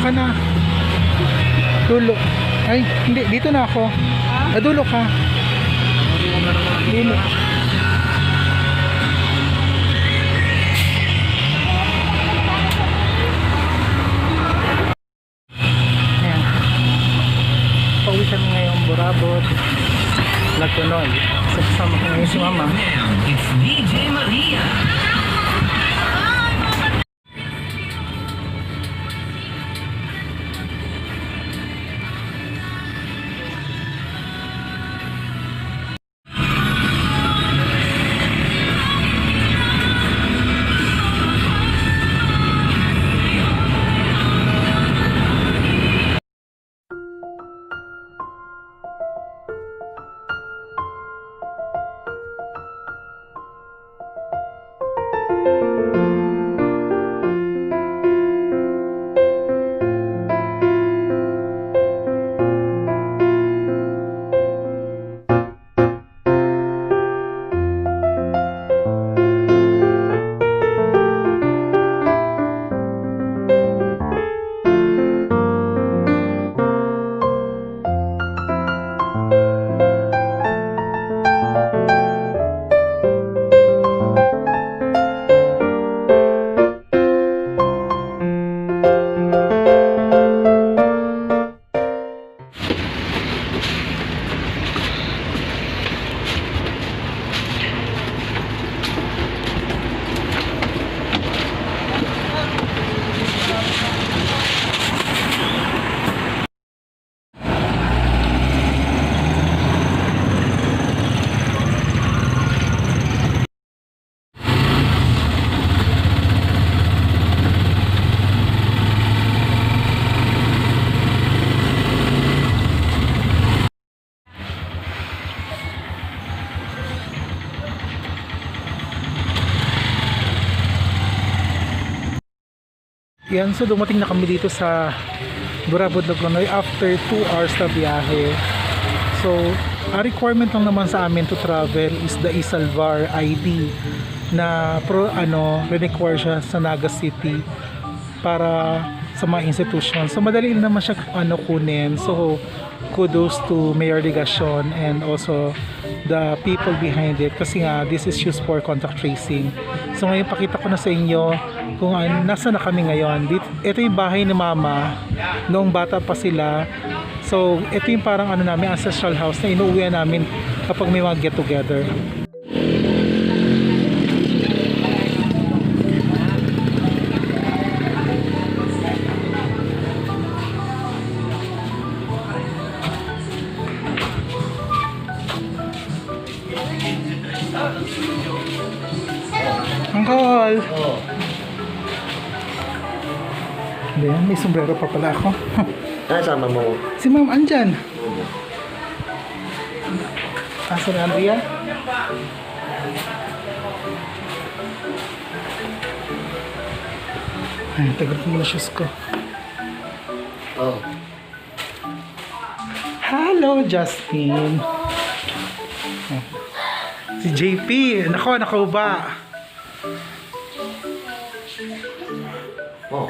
ka na. Dulo. Ay, hindi. Dito na ako. Dulo ka. Dulo. Ayan. Pauwi kami ngayong Burabot. Nagtunoy. So, kasama ko ngayon si Mama. It's DJ Maria. Yan, so dumating na kami dito sa Burabot, Laglonoy after 2 hours na biyahe. So, a requirement lang naman sa amin to travel is the Isalvar ID na re-require siya sa Naga City para sa mga institution. So, madali naman siya kunin. So, kudos to Mayor Ligacion and also the people behind it kasi nga this is used for contact tracing. So ngayon pakita ko na sa inyo kung nasa na kami ngayon. Ito yung bahay ni Mama noong bata pa sila. So ito yung parang namin ancestral house na inuuwian namin kapag may mga get together. Uncle! Ayan, may sombrero pa pala ako. Sama mo. Si Ma'am andyan. Asa na Andrea? Ay, tagal ko muna shoes ko. Oh. Hello, Justin. Si JP. Nako ba? Oh.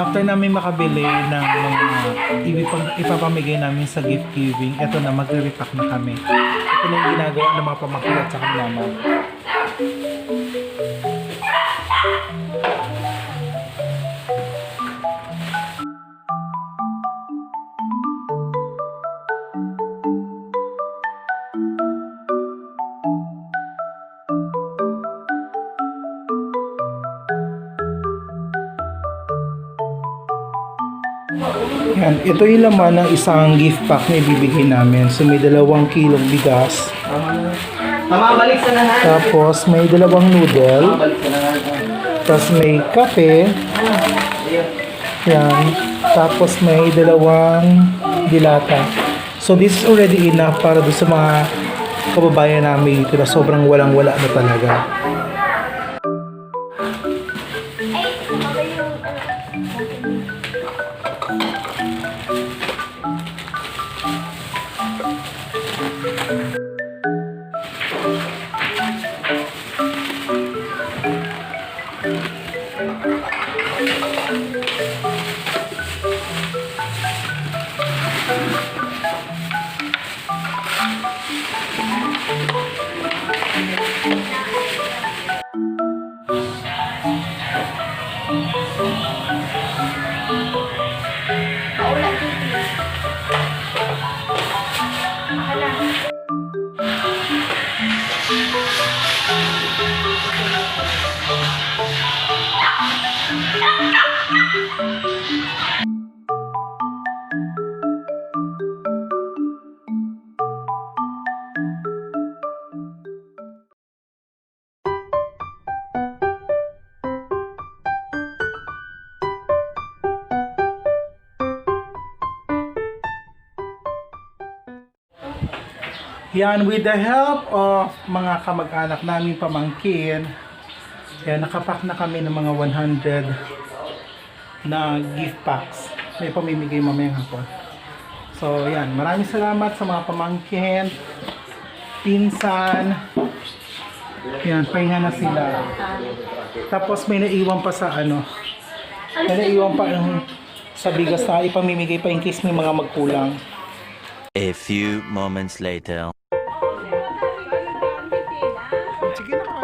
after namin makabili ng mga ipapamigay namin sa gift giving, eto na, magre-repack na kami. Ito na yung ginagawa ng mga pamangkin at saka mama. Yan, ito yung laman ng isang gift pack na ibibigay namin. So may 2 kilong bigas. Mamabalik sa nahan. Tapos may 2 noodle. Mamabalik sa nahan. Tapos may kape. Yan. Tapos may 2 dilata. So this is already enough para doon sa mga kababayan namin dito na sobrang walang-wala na talaga. Yan, with the help of mga kamag-anak namin pamangkin, yan, nakapack na kami ng mga 100 na gift packs. May pamimigay mamayang hapon. So, yan, maraming salamat sa mga pamangkin, pinsan. Yan, pahinga na sila. Tapos may naiwan pa sa may naiwan pa sa bigas na ipamimigay pa in case may mga magkulang. A few moments later. Sige na.